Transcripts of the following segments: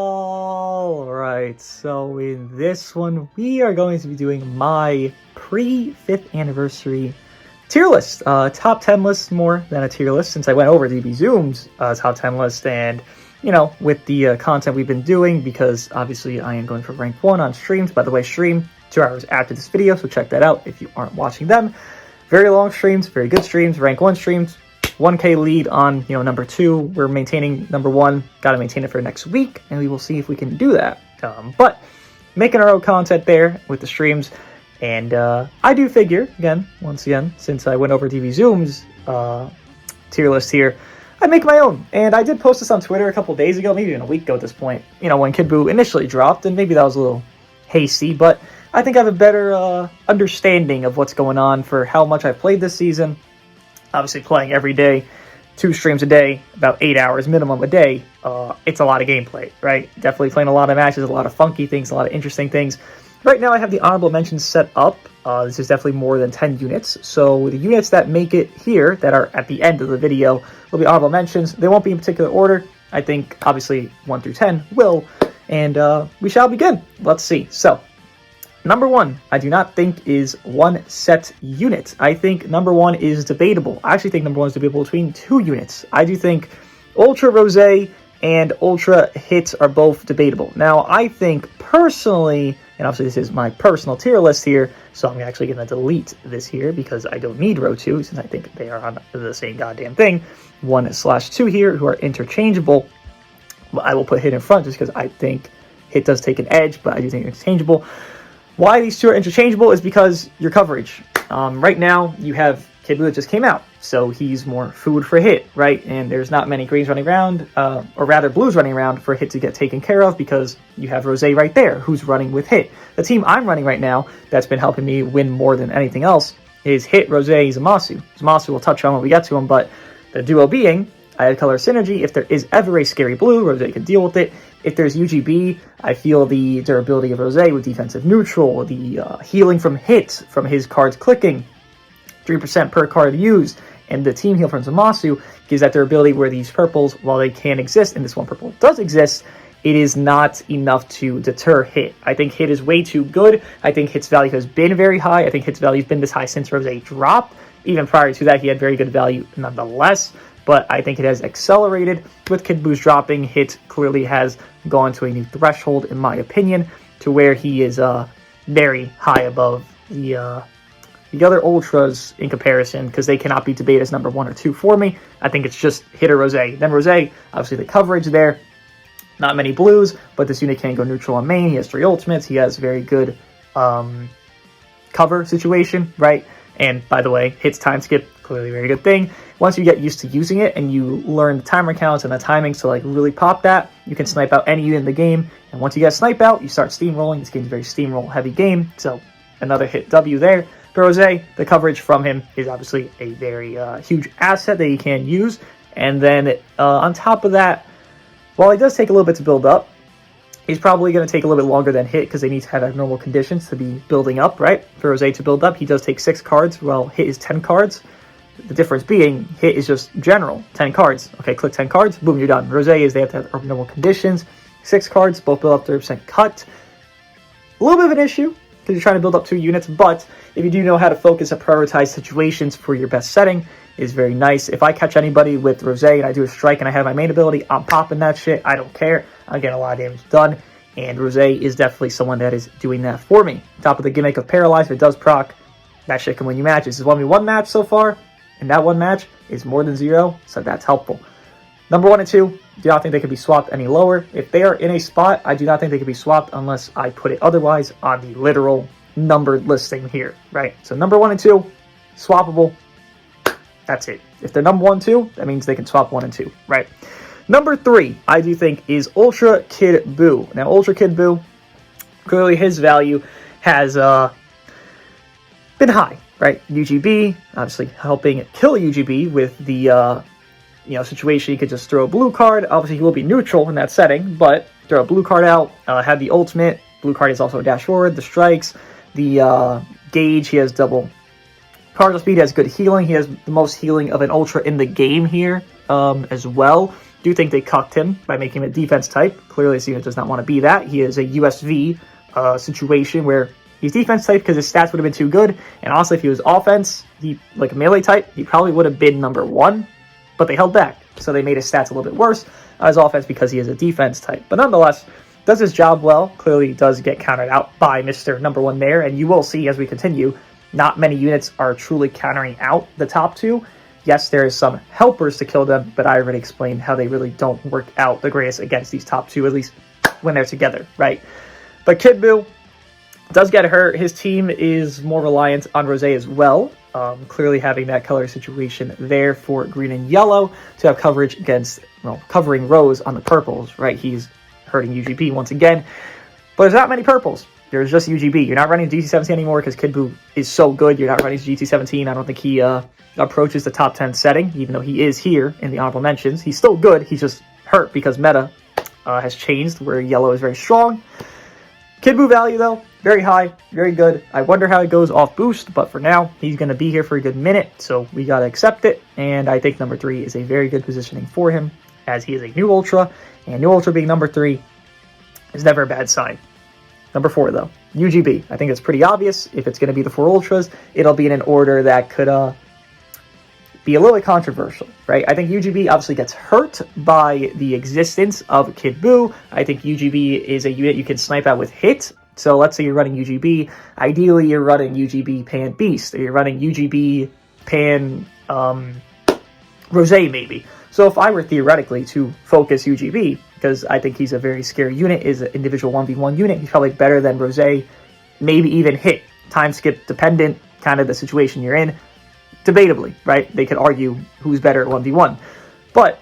Alright, so in this one, we are going to be doing my pre-5th anniversary tier list. Top 10 list more than a tier list, since I went over DB Zoom's top 10 list, and, you know, with the content we've been doing, because obviously I am going for rank 1 on streams. By the way, stream 2 hours after this video, so check that out if you aren't watching them. Very long streams, very good streams, rank 1 streams. 1K lead on, number 2. We're maintaining number 1. Got to maintain it for next week, and we will see if we can do that. But making our own content there with the streams, and I do figure, once again, since I went over DB Zoom's tier list here, I'd make my own. And I did post this on Twitter a couple days ago, maybe even a week ago at this point, when Kid Buu initially dropped, and maybe that was a little hasty, but I think I have a better understanding of what's going on for how much I've played this season. Obviously playing every day, 2 streams a day, about 8 hours minimum a day. It's a lot of gameplay, right? Definitely playing a lot of matches, a lot of funky things, a lot of interesting things. Right now I have the honorable mentions set up. This is definitely more than 10 units. So the units that make it here, that are at the end of the video, will be honorable mentions. They won't be in particular order. I think, obviously, 1 through 10 will. And we shall begin. Let's see. So, number 1, I do not think is one set unit. I think number 1 is debatable. I actually think number 1 is debatable between 2 units. I do think Ultra Rose and Ultra Hit are both debatable. Now, I think personally, and obviously this is my personal tier list here, so I'm actually going to delete this here because I don't need row 2, since I think they are on the same goddamn thing. 1/2 here, who are interchangeable. I will put Hit in front just because I think Hit does take an edge, but I do think it's interchangeable. Why these 2 are interchangeable is because your coverage. Right now, you have Kid Buu that just came out, so he's more food for Hit, right? And there's not many greens running around, or rather blues running around for Hit to get taken care of, because you have Rose right there, who's running with Hit. The team I'm running right now, that's been helping me win more than anything else, is Hit, Rose, Zamasu. Zamasu we'll touch on when we get to him, but the duo being, I had color synergy. If there is ever a scary blue, Rose can deal with it. If there's UGB, I feel the durability of Rose with defensive neutral, the healing from Hit, from his cards clicking, 3% per card used, and the team heal from Zamasu gives that durability where these purples, while they can exist, and this one purple does exist, it is not enough to deter Hit. I think Hit is way too good. I think Hit's value has been very high. I think Hit's value has been this high since Rose dropped. Even prior to that, he had very good value nonetheless. But I think it has accelerated with Kid Buu's dropping. Hit clearly has gone to a new threshold, in my opinion, to where he is very high above the other Ultras in comparison, because they cannot be debated as number 1 or 2 for me. I think it's just Hit or Rose. Then Rose, obviously the coverage there, not many blues, but this unit can go neutral on main. He has 3 ultimates. He has very good cover situation, right? And by the way, Hit's time skip, clearly a very good thing. Once you get used to using it and you learn the timer counts and the timings to really pop that, you can snipe out any unit in the game. And once you get a snipe out, you start steamrolling. This game's a very steamroll heavy game, so another Hit W there. For Rose, the coverage from him is obviously a very huge asset that you can use. And then on top of that, while it does take a little bit to build up, he's probably going to take a little bit longer than Hit, because they need to have abnormal conditions to be building up, right? For Rose to build up, he does take 6 cards, while Hit is 10 cards. The difference being, Hit is just general, 10 cards. Okay, click 10 cards, boom, you're done. Rose is, they have to have abnormal conditions. 6 cards, both build up 30% cut. A little bit of an issue, because you're trying to build up 2 units, but if you do know how to focus and prioritize situations for your best setting, is very nice. If I catch anybody with Rose and I do a strike and I have my main ability, I'm popping that shit. I don't care. I'm getting a lot of damage done, and Rose is definitely someone that is doing that for me. Top of the gimmick of Paralyze, if it does proc, that shit can win you matches. It's won me 1 match so far, and that 1 match is more than 0, so that's helpful. Number 1 and 2, do not think they can be swapped any lower. If they are in a spot, I do not think they can be swapped unless I put it otherwise on the literal numbered listing here, right? So number 1 and 2, swappable. That's it. If they're number 1, 2, that means they can swap 1 and 2, right? Number 3, I do think, is Ultra Kid Buu. Now, Ultra Kid Buu, clearly his value has been high, right? UGB, obviously helping kill UGB with the situation. You could just throw a blue card. Obviously, he will be neutral in that setting, but throw a blue card out, have the ultimate. Blue card is also a dash forward, the strikes, the gauge. He has double cardinal speed, has good healing. He has the most healing of an Ultra in the game here as well. do think they cucked him by making him a defense type. Clearly, this unit does not want to be that. He is a USV situation where he's defense type because his stats would have been too good. And also, if he was offense, like a melee type, he probably would have been number 1. But they held back, so they made his stats a little bit worse as offense because he is a defense type. But nonetheless, does his job well. Clearly does get countered out by Mr. Number 1 there. And you will see as we continue, not many units are truly countering out the top 2. Yes, there is some helpers to kill them, but I already explained how they really don't work out the greatest against these top 2, at least when they're together, right? But Kid Buu does get hurt. His team is more reliant on Rosé as well. Clearly having that color situation there for green and yellow to have coverage against, well, covering Rose on the purples, right? He's hurting UGB once again. But there's not many purples. There's just UGB. You're not running GT17 anymore because Kid Buu is so good. You're not running GT17. I don't think he approaches the top 10 setting, even though he is here in the honorable mentions. He's still good. He's just hurt because meta has changed where yellow is very strong. Kid Buu value, though, very high, very good. I wonder how it goes off boost, but for now, he's going to be here for a good minute, so we got to accept it. And I think number 3 is a very good positioning for him, as he is a new Ultra, and new Ultra being number 3 is never a bad sign. Number 4, though, UGB. I think it's pretty obvious. If it's going to be the 4 Ultras, it'll be in an order that could be a little bit controversial, right? I think UGB obviously gets hurt by the existence of Kid Buu. I think UGB is a unit you can snipe out with hit. So let's say you're running UGB. Ideally, you're running UGB Pan Beast, or you're running UGB Pan Rosé, maybe. So if I were theoretically to focus UGB, because I think he's a very scary unit, is an individual 1v1 unit, he's probably better than Rosé, maybe even hit. Time skip dependent, kind of the situation you're in. Debatably, right? They could argue who's better at 1v1. But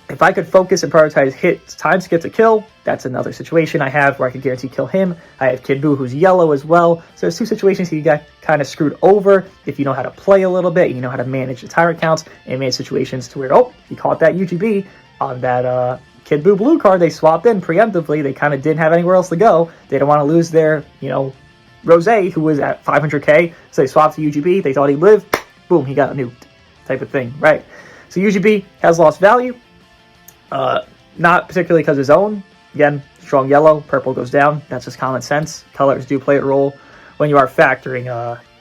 if I could focus and prioritize hits, time skip to kill, that's another situation I have where I could guarantee kill him. I have Kid Buu, who's yellow as well. So there's 2 situations you got kind of screwed over if you know how to play a little bit, you know how to manage the tyrant counts, and made situations to where, oh, he caught that UGB on that Kid Buu blue card they swapped in preemptively. They kind of didn't have anywhere else to go. They didn't want to lose their, Rosé, who was at 500k, so they swapped to UGB. They thought he'd live. Boom, he got nuked, type of thing, right? So UGB has lost value, not particularly because of his own. Again, strong yellow, purple goes down. That's just common sense. Colors do play a role when you are factoring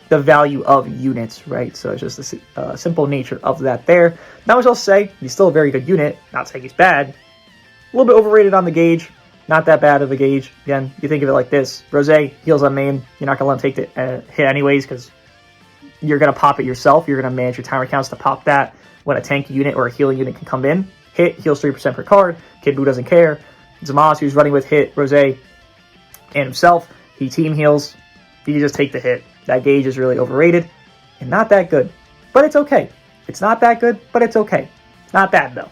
the value of units, right? So it's just the simple nature of that there. Now, as I'll say, he's still a very good unit. Not saying he's bad. A little bit overrated on the gauge. Not that bad of a gauge. Again, you think of it like this. Rosé heals on main. You're not going to let him take the hit anyways because you're going to pop it yourself. You're going to manage your timer counts to pop that when a tank unit or a healing unit can come in. Hit, heals 3% per card. Kid Buu doesn't care. Zamasu, who's running with hit, Rosé, and himself, he team heals. He can just take the hit. That gauge is really overrated and not that good. But it's okay. It's not that good, but it's okay. Not bad, though.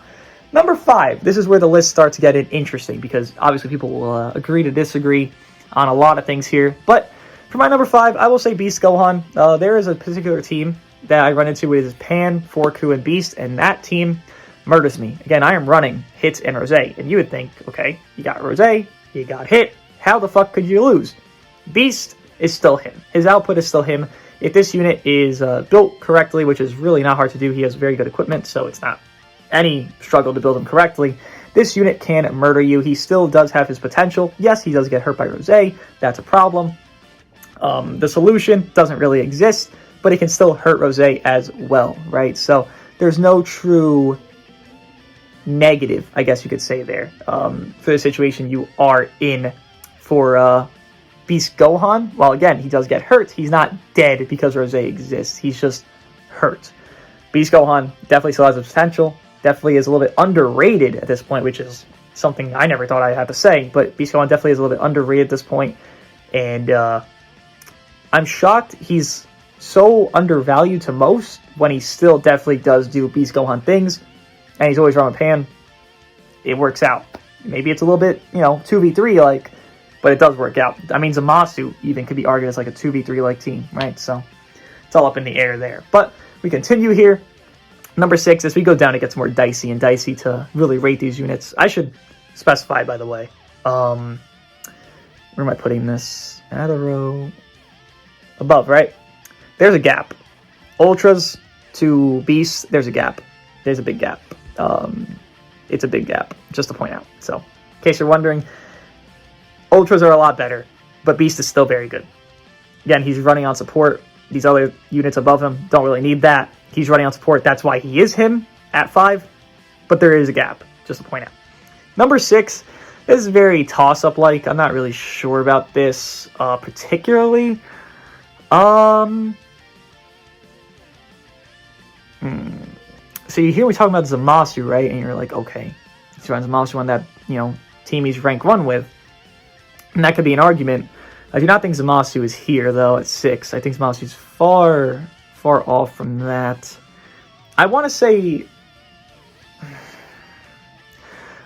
Number 5. This is where the list starts getting interesting because obviously people will agree to disagree on a lot of things here. But for my number 5, I will say Beast Gohan. There is a particular team that I run into with Pan, Forku, and Beast, and that team murders me. Again, I am running Hits and Rosé, and you would think, okay, you got Rosé, you got Hit, how the fuck could you lose? Beast is still him. His output is still him. If this unit is built correctly, which is really not hard to do, he has very good equipment, so it's not any struggle to build him correctly. This unit can murder you. He still does have his potential. Yes, he does get hurt by Rosé. That's a problem. The solution doesn't really exist, but it can still hurt Rosé as well, right? So there's no true negative, I guess you could say there, for the situation you are in for Beast Gohan. Well, again, he does get hurt. He's not dead because Rosé exists. He's just hurt. Beast Gohan definitely still has the potential. Definitely is a little bit underrated at this point, which is something I never thought I had to say, but Beast Gohan definitely is a little bit underrated at this point, and I'm shocked he's so undervalued to most when he still definitely does do Beast Gohan things, and he's always running Pan. It works out. Maybe it's a little bit, 2v3 like, but it does work out. I mean, Zamasu even could be argued as like a 2v3 like team, right? So it's all up in the air there. But we continue here. Number 6, as we go down, it gets more dicey and dicey to really rate these units. I should specify, by the way. Where am I putting this? Add a row. Above, right? There's a gap. Ultras to Beasts, there's a gap. There's a big gap. it's a big gap, just to point out. So, in case you're wondering, Ultras are a lot better, but Beast is still very good. Again, he's running on support. These other units above him don't really need that. He's running on support. That's why he is him at 5, but there is a gap, just to point out. Number 6 is very toss-up-like. I'm not really sure about this particularly. So you hear me talking about Zamasu, right? And you're like, okay, he's running Zamasu on that, team he's rank 1 with. And that could be an argument. I do not think Zamasu is here, though, at 6. I think Zamasu is far, far off from that. I want to say...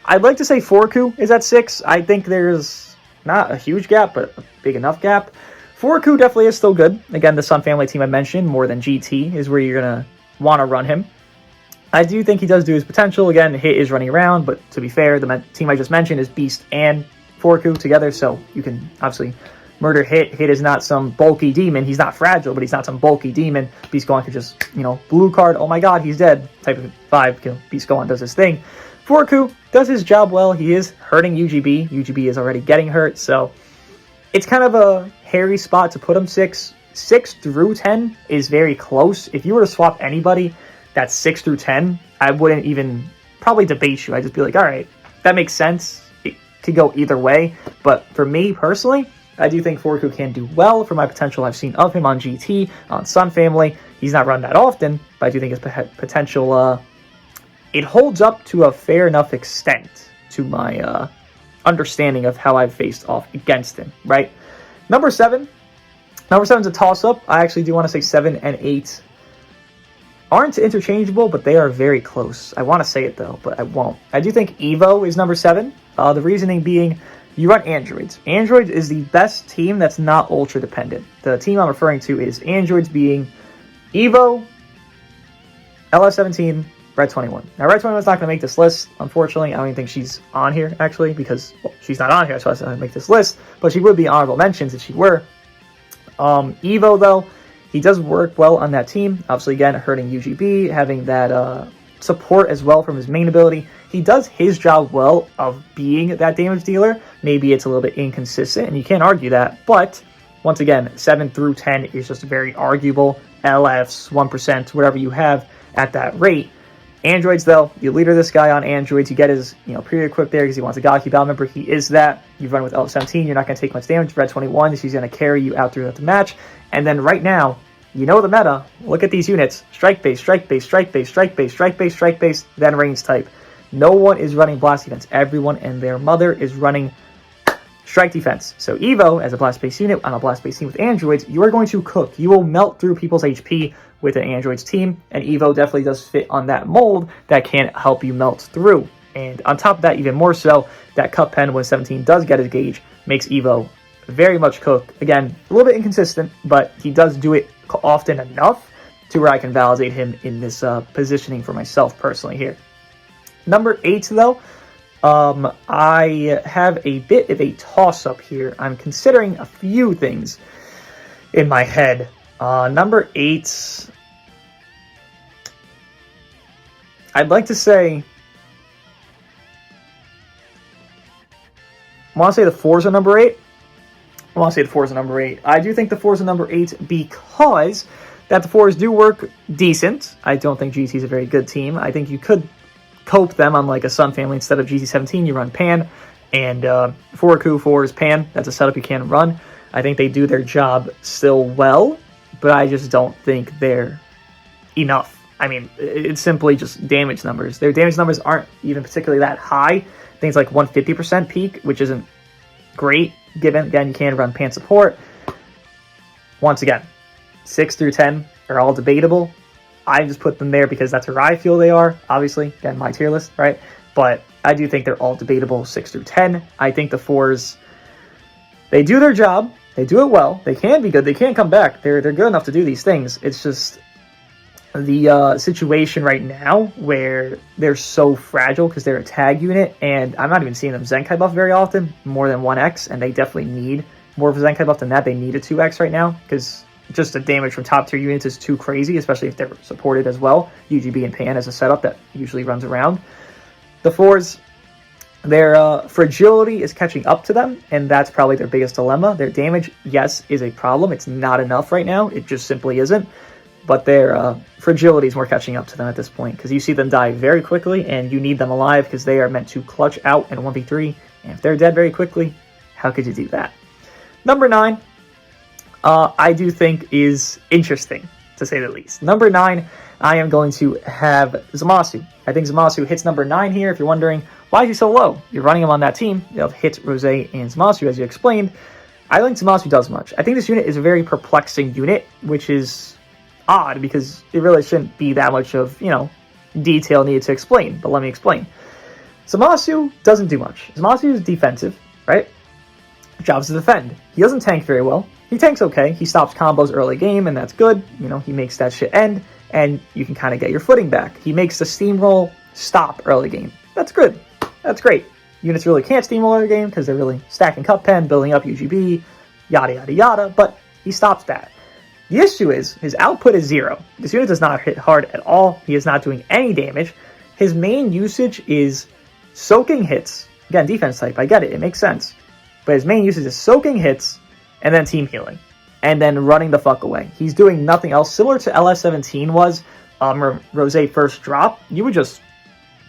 I'd like to say Forku is at 6. I think there's not a huge gap, but a big enough gap. Forku definitely is still good. Again, the Sun Family team I mentioned, more than GT, is where you're going to want to run him. I do think he does do his potential. Again, Hit is running around, but to be fair, the team I just mentioned is Beast and Forku together, so you can obviously murder Hit. Hit is not some bulky demon. He's not fragile, but he's not some bulky demon. Beast Gohan could just, blue card, oh my god, he's dead, type of 5, Beast Gohan does his thing. Forku does his job well. He is hurting UGB. UGB is already getting hurt, so it's kind of a hairy spot to put him 6. 6 through 10 is very close. If you were to swap anybody that's 6 through 10, I wouldn't even probably debate you. I'd just be like, all right, that makes sense. It could go either way. But for me personally, I do think Forku can do well for my potential I've seen of him on GT, on Sun Family. He's not run that often, but I do think his potential, it holds up to a fair enough extent to my understanding of how I've faced off against him, right? Number 7. Number 7 is a toss-up. I actually do want to say 7 and 8 aren't interchangeable, but they are very close. I want to say it, though, but I won't. I do think Evo is number 7. The reasoning being, you run Androids. Androids is the best team that's not Ultra-dependent. The team I'm referring to is Androids being Evo, LF17, Red 21. Now, Red 21 is not going to make this list, unfortunately. I don't even think she's on here, actually, because she's not on here, so I said I'd make this list. But she would be honorable mentions if she were. Evo, though, he does work well on that team. Obviously, again, hurting UGB, having that support as well from his main ability. He does his job well of being that damage dealer. Maybe it's a little bit inconsistent, and you can't argue that. But, once again, 7 through 10 is just very arguable. LFs, 1%, whatever you have at that rate. Androids, though, you leader this guy on Androids. You get his, pre-equip there because he wants a Gaki Battle member. He is that. You run with L17. You're not going to take much damage. Red 21, she's going to carry you out throughout the match. And then right now, the meta. Look at these units. Strike base, strike base, strike base, strike base, strike base, strike base, then range type. No one is running blast defense. Everyone and their mother is running strike defense. So Evo, as a blast base unit on a blast base team with Androids, you are going to cook. You will melt through people's HP with an Androids team, and Evo definitely does fit on that mold that can help you melt through. And on top of that, even more so, that Cup Pen when 17 does get his gauge makes Evo very much cook. Again, a little bit inconsistent, but he does do it often enough to where I can validate him in this positioning for myself personally here. Number 8, though, I have a bit of a toss-up here. I'm considering a few things in my head. Number 8, I'd like to say, I want to say the Forza number 8. I do think the Forza number 8 because that the 4s do work decent. I don't think GT is a very good team. I think you could cope them on like a Sun Family. Instead of GT17, you run Pan, and 4Ku 4 is Pan. That's a setup you can run. I think they do their job still well, but I just don't think they're enough. I mean, it's simply just damage numbers. Their damage numbers aren't even particularly that high. Things like 150% peak, which isn't great, given, again, you can run Pan support. Once again, 6 through 10 are all debatable. I just put them there because that's where I feel they are. Obviously, again, my tier list, right? But I do think they're all debatable 6 through 10. I think the 4s, they do their job. They do it well. They can be good. They can come back. They're good enough to do these things. It's just the situation right now where they're so fragile because they're a tag unit, and I'm not even seeing them Zenkai buff very often, more than 1x, and they definitely need more of a Zenkai buff than that. They need a 2x right now because just the damage from top tier units is too crazy, especially if they're supported as well. UGB and Pan as a setup that usually runs around. The 4s, their fragility is catching up to them, and that's probably their biggest dilemma. Their damage, yes, is a problem. It's not enough right now. It just simply isn't. But their fragility is more catching up to them at this point, because you see them die very quickly, and you need them alive because they are meant to clutch out in a 1v3. And if they're dead very quickly, how could you do that? Number 9, I do think is interesting, to say the least. Number 9, I am going to have Zamasu. I think Zamasu hits number 9 here. If you're wondering, why is he so low? You're running him on that team. You'll hit Rose and Zamasu, as you explained. I don't think Zamasu does much. I think this unit is a very perplexing unit, which is odd, because it really shouldn't be that much of, detail needed to explain. But let me explain. Zamasu doesn't do much. Zamasu is defensive, right? Job's to defend. He doesn't tank very well. He tanks okay. He stops combos early game, and that's good. He makes that shit end, and you can kind of get your footing back. He makes the steamroll stop early game. That's good. That's great. Units really can't steamroll early game because they're really stacking cup pen, building up UGB, yada, yada, yada, but he stops that. The issue is his output is 0. This unit does not hit hard at all. He is not doing any damage. His main usage is soaking hits. Again, defense type, I get it. It makes sense. But his main usage is soaking hits and then team healing. And then running the fuck away. He's doing nothing else. Similar to LS17 was, Rose first drop, you would use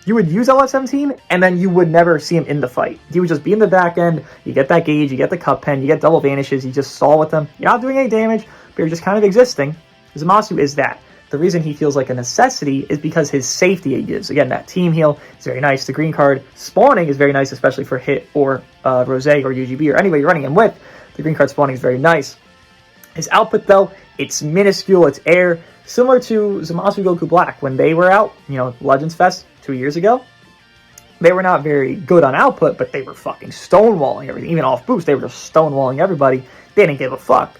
LS17 and then you would never see him in the fight. He would just be in the back end, you get that gauge, you get the cup pen, you get double vanishes, you just stall with them. You're not doing any damage, but you're just kind of existing. Zamasu is that. The reason he feels like a necessity is because his safety it gives. Again, that team heal is very nice. The green card spawning is very nice, especially for hit or Rose or UGB or anybody you're running him with. The green card spawning is very nice. His output, though, it's minuscule, it's air. Similar to Zamasu Goku Black. When they were out, Legends Fest 2 years ago, they were not very good on output, but they were fucking stonewalling everything. Even off boost, they were just stonewalling everybody. They didn't give a fuck.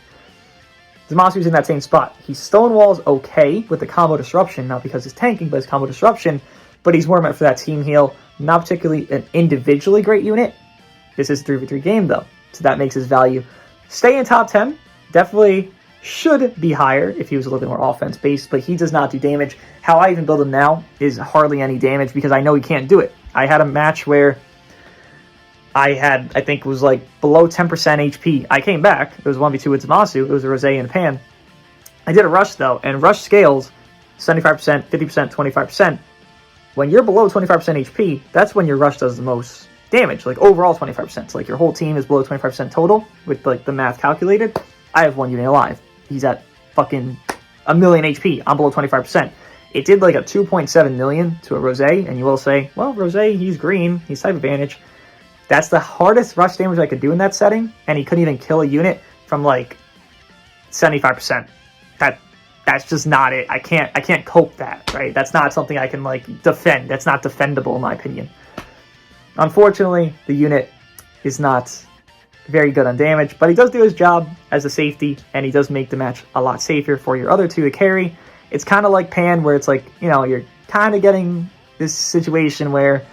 Zamasu's in that same spot. He stonewalls okay with the combo disruption, not because he's tanking, but his combo disruption, but he's more meant for that team heal. Not particularly an individually great unit. This is a 3v3 game, though, so that makes his value stay in top 10. Definitely should be higher if he was a little bit more offense-based, but he does not do damage. How I even build him now is hardly any damage because I know he can't do it. I had a match where I think it was like below 10% HP. I came back. It was 1v2 with Zamasu. It was a Rose and a Pan. I did a rush, though, and rush scales 75%, 50%, 25%. When you're below 25% HP, that's when your rush does the most damage, like overall 25%. So like your whole team is below 25% total with like the math calculated. I have one unit alive. He's at fucking 1 million HP. I'm below 25%. It did like a 2.7 million to a Rose, and you will say, well, Rose, he's green, he's type advantage. That's the hardest rush damage I could do in that setting, and he couldn't even kill a unit from like 75%. That's just not it. I can't cope that, right? That's not something I can like defend. That's not defendable in my opinion. Unfortunately, the unit is not very good on damage, but he does do his job as a safety, and he does make the match a lot safer for your other two to carry. It's kind of like Pan, where it's like, you're kind of getting this situation where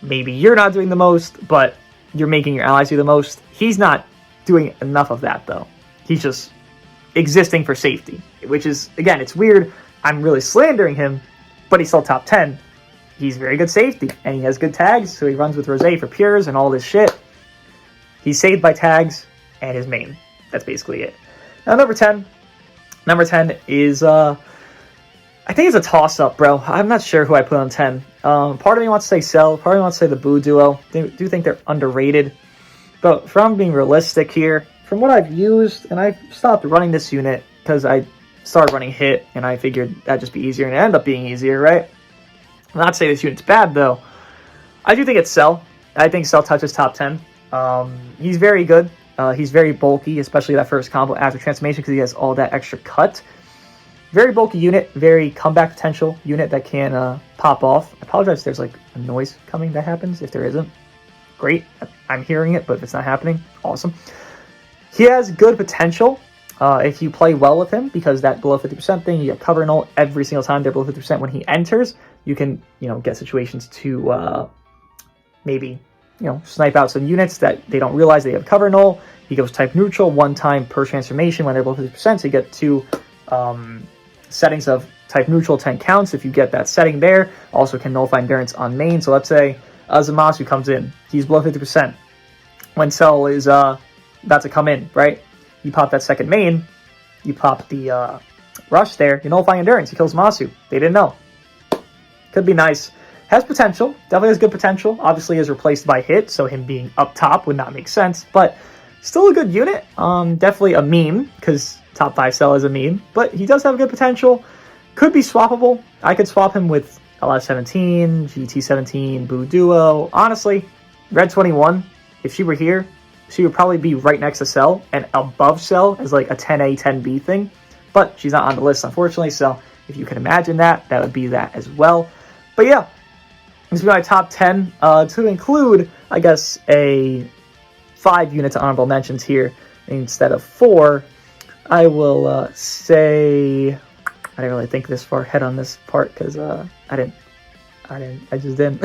maybe you're not doing the most, but you're making your allies do the most. He's not doing enough of that, though. He's just existing for safety, which is, again, it's weird. I'm really slandering him, but he's still top 10. He's very good safety, and he has good tags, so he runs with Rose for pures and all this shit. He's saved by tags and his main. That's basically it. Now, number 10. Number 10 is, I think it's a toss-up, bro. I'm not sure who I put on 10. Part of me wants to say Cell, part of me wants to say the Buu duo. I do think they're underrated. But from being realistic here, from what I've used, and I stopped running this unit because I started running Hit, and I figured that'd just be easier, and it ended up being easier, right? I'm not saying this unit's bad, though. I do think it's Cell. I think Cell touches top 10. He's very good. He's very bulky, especially that first combo after transformation because he has all that extra cut. Very bulky unit, very comeback potential unit that can pop off. I apologize if there's like a noise coming that happens. If there isn't, great. I'm hearing it, but if it's not happening, awesome. He has good potential if you play well with him, because that below 50% thing, you get cover and ult every single time they're below 50% when he enters. You can, get situations to maybe, snipe out some units that they don't realize they have cover null. He goes type neutral one time per transformation when they're below 50%, so you get two settings of type neutral 10 counts if you get that setting there. Also can nullify endurance on main. So let's say Zamasu comes in. He's below 50%. When Cell is about to come in, right? You pop that second main. You pop the rush there. You nullify endurance. You kill Zamasu. They didn't know. Could be nice. Has potential. Definitely has good potential. Obviously is replaced by Hit, so him being up top would not make sense. But still a good unit. Definitely a meme, because top 5 Cell is a meme. But he does have good potential. Could be swappable. I could swap him with LS17, GT17, Buu Duo. Honestly, Red 21, if she were here, she would probably be right next to Cell and above Cell as like a 10A, 10B thing. But she's not on the list, unfortunately. So if you could imagine that, that would be that as well. But yeah, this would be my top 10 to include, I guess, a 5 units honorable mentions here instead of 4. I will say, I didn't really think this far ahead on this part because I just didn't.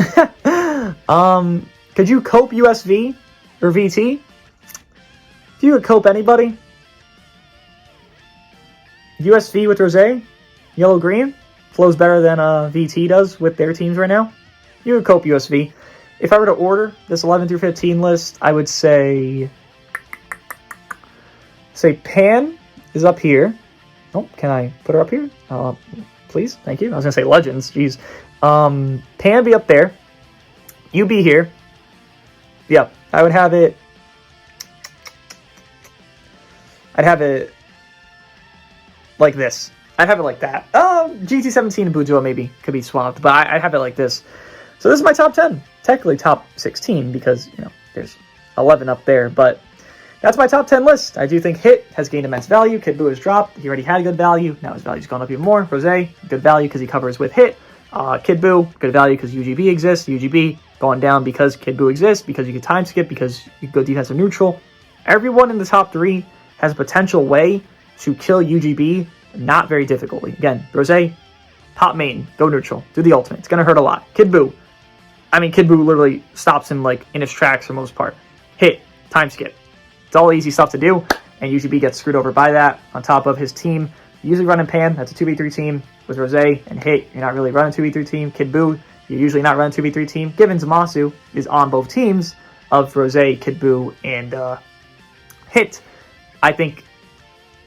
Could you cope USV or VT? If you could cope anybody, USV with Rosé, yellow green flows better than VT does with their teams right now. You would cope USV. If I were to order this 11 through 15 list, I would say Pan is up here. Oh, can I put her up here? Please, thank you. I was gonna say Legends. Jeez. Pan be up there. You be here. Yeah, I would have it. I'd have it like this. I'd have it like that. GT17 and Buu Duo maybe could be swapped, but I'd have it like this. So this is my top 10. Technically top 16 because, you know, there's 11 up there, but that's my top 10 list. I do think Hit has gained immense value. Kid Buu has dropped. He already had good value. Now his value's gone up even more. Rosé, good value because he covers with Hit. Kid Buu, good value because UGB exists. UGB going down because Kid Buu exists, because you can time skip, because you can go defensive neutral. Everyone in the top 3 has a potential way to kill UGB not very difficultly. Again, Rosé, top main, go neutral, do the ultimate. It's going to hurt a lot. Kid Buu, Kid Buu literally stops him like in his tracks for the most part. Hit, time skip. It's all easy stuff to do, and UGB gets screwed over by that. On top of his team, usually running Pan, that's a 2v3 team. With Rosé and Hit, you're not really running 2v3 team. Kid Buu, you're usually not running 2v3 team. Given Zamasu is on both teams of Rosé, Kid Buu, and Hit, I think,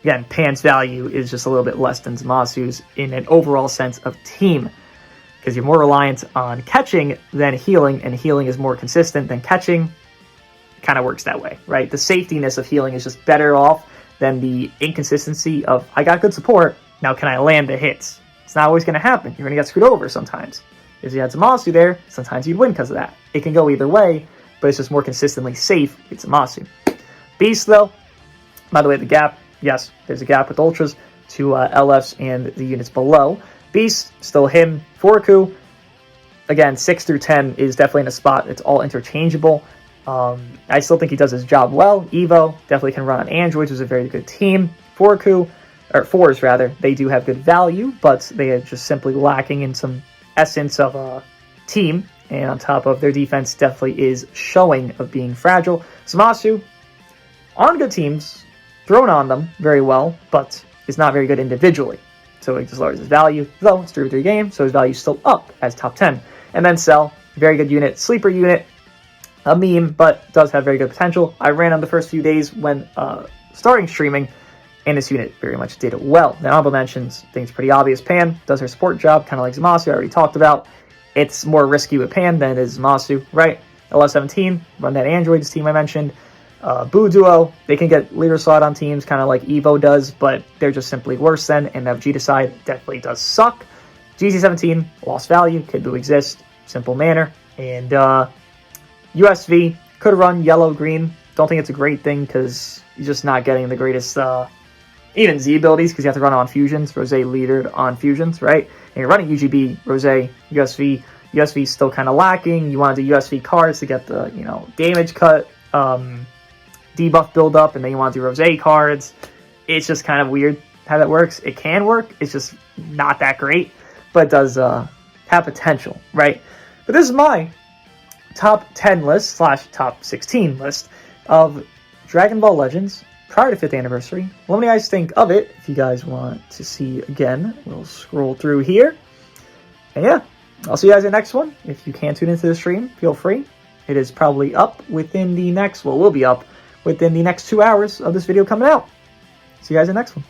again, Pan's value is just a little bit less than Zamasu's in an overall sense of team, because you're more reliant on catching than healing, and healing is more consistent than catching. It kind of works that way, right? The safetiness of healing is just better off than the inconsistency of, I got good support, now can I land the hits? It's not always going to happen. You're going to get screwed over sometimes. If you had Zamasu there, sometimes you'd win because of that. It can go either way, but it's just more consistently safe with Zamasu. Beast, though, by the way, the gap, yes, there's a gap with Ultras to LFs and the units below. Beast, still him. Furuku, again, 6 through 10 is definitely in a spot. It's all interchangeable. I still think he does his job well. Evo definitely can run on Androids, which is a very good team. Furuku, or fours rather, they do have good value, but they are just simply lacking in some essence of a team. And on top of their defense, definitely is showing of being fragile. Zamasu, on good teams, thrown on them very well, but is not very good individually. So it just lowers his value, though it's 3v3 game, so his value is still up as top 10. And then Cell, very good unit, sleeper unit, a meme, but does have very good potential. I ran on the first few days when starting streaming, and this unit very much did it well. The honorable mentions, I think it's pretty obvious. Pan does her support job, kind of like Zamasu, I already talked about. It's more risky with Pan than it is Zamasu, right? LS17, run that Androids team I mentioned. Buu Duo, they can get leader slot on teams, kind of like Evo does, but they're just simply worse than, and the Vegeta side definitely does suck. GT17, lost value, Kid Buu exists, simple manner. And USV, could run yellow-green. Don't think it's a great thing, because you're just not getting the greatest... even Z abilities, because you have to run on fusions. Rosé leadered on fusions, right? And you're running UGB, Rosé, USV. USV is still kind of lacking. You want to do USV cards to get the, damage cut, debuff build up, and then you want to do Rosé cards. It's just kind of weird how that works. It can work. It's just not that great, but it does have potential, right? But this is my top 10 list / top 16 list of Dragon Ball Legends prior to 5th anniversary. Let me know what you guys think of it. If you guys want to see again, we'll scroll through here. And yeah, I'll see you guys in the next one. If you can't tune into the stream, feel free. It is probably up within the next, well, will be up within the next 2 hours of this video coming out. See you guys in the next one.